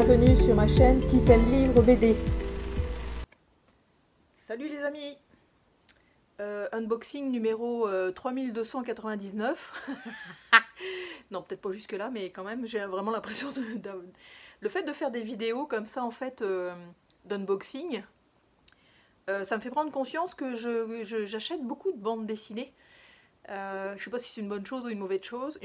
bienvenue sur ma chaîne Titan Livre BD. Salut les amis, unboxing numéro 3299. Non, peut-être pas jusque là, mais quand même j'ai vraiment l'impression le fait de faire des vidéos comme ça en fait d'unboxing, ça me fait prendre conscience que j'achète beaucoup de bandes dessinées. Je sais pas si c'est une bonne chose ou une mauvaise chose,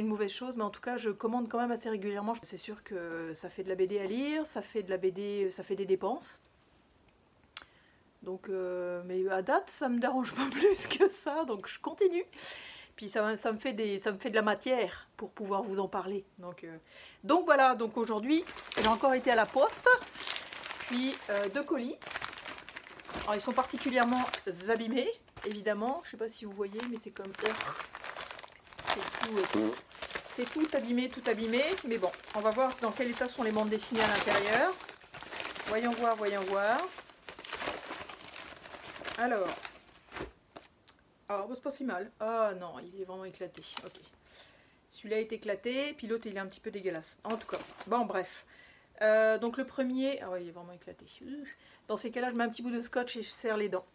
mais en tout cas je commande quand même assez régulièrement. C'est sûr que ça fait de la BD à lire, ça fait de la BD, ça fait des dépenses. Donc, mais à date ça me dérange pas plus que ça, donc je continue. Puis ça me fait de la matière pour pouvoir vous en parler. Donc voilà, donc aujourd'hui j'ai encore été à la poste, puis deux colis. Alors ils sont particulièrement abîmés. Évidemment, je sais pas si vous voyez, mais c'est comme c'est tout abîmé, mais bon, on va voir dans quel état sont les bandes dessinées à l'intérieur. Voyons voir, voyons voir. Alors, c'est pas si mal. Ah non, il est vraiment éclaté. Ok. Celui-là est éclaté, puis l'autre il est un petit peu dégueulasse. En tout cas, bon bref. Donc le premier, ah ouais, il est vraiment éclaté. Dans ces cas-là, je mets un petit bout de scotch et je serre les dents.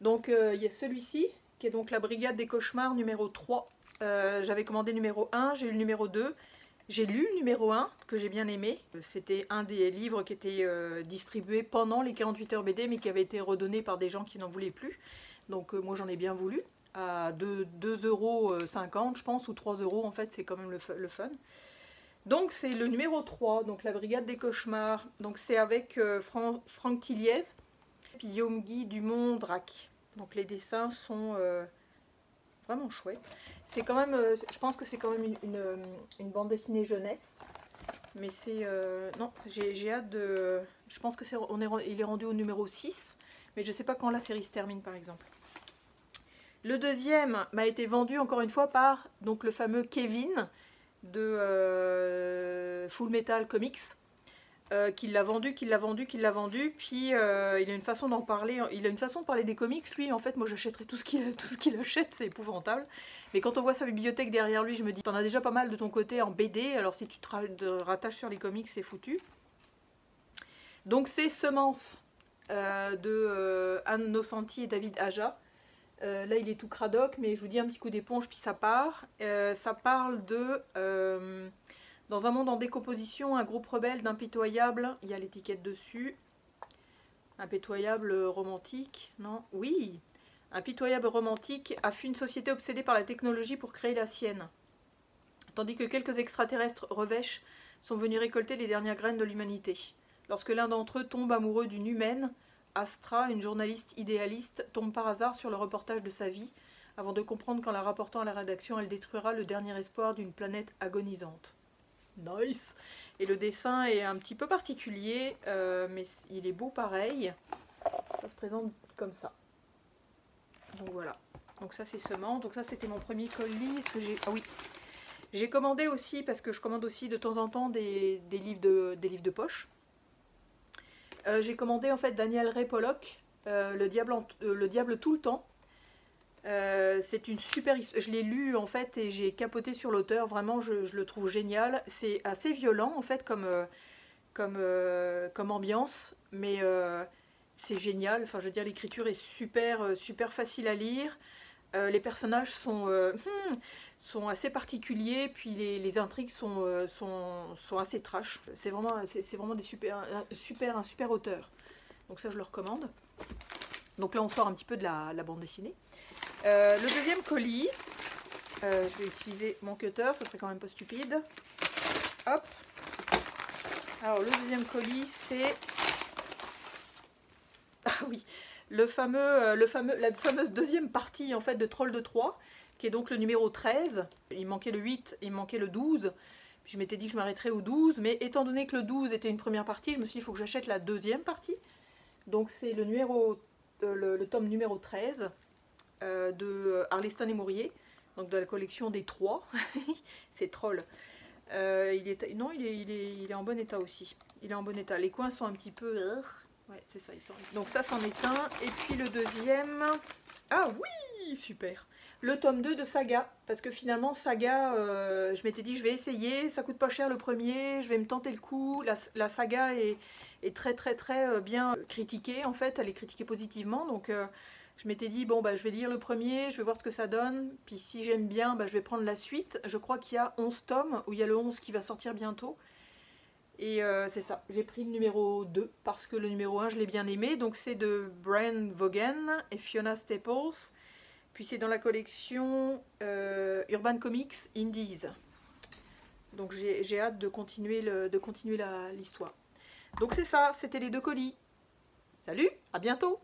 Donc il y a celui-ci, qui est donc la Brigade des Cauchemars numéro 3. J'avais commandé numéro 1, j'ai eu le numéro 2. J'ai lu le numéro 1, que j'ai bien aimé. C'était un des livres qui était distribué pendant les 48 heures BD, mais qui avait été redonné par des gens qui n'en voulaient plus. Donc moi j'en ai bien voulu. À 2,50 €, je pense, ou 3 € en fait, c'est quand même le fun. Donc c'est le numéro 3, donc la Brigade des Cauchemars. Donc c'est avec Franck Tilliez. Puis Yomi Dumont-Drac. Donc les dessins sont vraiment chouettes. C'est quand même, je pense que c'est quand même une bande dessinée jeunesse. Mais c'est, non, j'ai hâte de, je pense que il est rendu au numéro 6. Mais je ne sais pas quand la série se termine par exemple. Le deuxième m'a été vendu encore une fois par donc, le fameux Kevin de Full Metal Comics. Qu'il l'a vendu, puis il a une façon d'en parler, il a une façon de parler des comics, lui, en fait, moi j'achèterais tout ce qu'il achète, c'est épouvantable. Mais quand on voit sa bibliothèque derrière lui, je me dis, t'en as déjà pas mal de ton côté en BD, alors si tu te rattaches sur les comics, c'est foutu. Donc c'est Semences de Anne Nocenti et David Aja. Là il est tout cradoc, mais je vous dis un petit coup d'éponge, puis ça part. Ça parle de... dans un monde en décomposition, un groupe rebelle d'impitoyables, il y a l'étiquette dessus, impitoyable romantique, non, oui, impitoyable romantique a fui une société obsédée par la technologie pour créer la sienne. Tandis que quelques extraterrestres revêches sont venus récolter les dernières graines de l'humanité. Lorsque l'un d'entre eux tombe amoureux d'une humaine, Astra, une journaliste idéaliste, tombe par hasard sur le reportage de sa vie, avant de comprendre qu'en la rapportant à la rédaction, elle détruira le dernier espoir d'une planète agonisante. Nice. Et le dessin est un petit peu particulier, mais il est beau pareil. Ça se présente comme ça. Donc voilà. Donc ça c'est Semences. Donc ça c'était mon premier colis. Est-ce que j'ai... Ah oui. J'ai commandé aussi, parce que je commande aussi de temps en temps des livres de poche. J'ai commandé en fait Daniel Ray Pollock, le diable tout le temps. C'est une super histoire, je l'ai lu en fait et j'ai capoté sur l'auteur, vraiment je le trouve génial. C'est assez violent en fait comme ambiance, mais c'est génial, enfin je veux dire l'écriture est super facile à lire. Les personnages sont assez particuliers, puis les intrigues sont assez trash. C'est vraiment un super auteur, donc ça je le recommande. Donc là on sort un petit peu de la bande dessinée. Le deuxième colis, je vais utiliser mon cutter, ça serait quand même pas stupide. Hop. Alors le deuxième colis c'est... Ah oui, la fameuse deuxième partie en fait de Troll de Troie, qui est donc le numéro 13. Il manquait le 8, il manquait le 12. Puis je m'étais dit que je m'arrêterais au 12, mais étant donné que le 12 était une première partie, je me suis dit il faut que j'achète la deuxième partie. Donc c'est le tome numéro 13. De Arliston et Mourier, donc de la collection des 3. C'est Troll. Il est en bon état aussi. Il est en bon état. Les coins sont un petit peu... Ouais, c'est ça. Donc ça, c'en est un. Et puis le deuxième... Ah oui, super. le tome 2 de Saga, parce que finalement Saga, je m'étais dit je vais essayer, ça coûte pas cher le premier, je vais me tenter le coup. La Saga est très bien critiquée en fait, elle est critiquée positivement, donc je m'étais dit bon bah je vais lire le premier, je vais voir ce que ça donne, puis si j'aime bien bah, je vais prendre la suite. Je crois qu'il y a 11 tomes, où il y a le 11 qui va sortir bientôt. Et c'est ça, j'ai pris le numéro 2 parce que le numéro 1 je l'ai bien aimé, donc c'est de Brian Vaughan et Fiona Staples. Puis c'est dans la collection Urban Comics Indies. Donc j'ai hâte de continuer l'histoire. Donc c'est ça, c'était les 2 colis. Salut, à bientôt!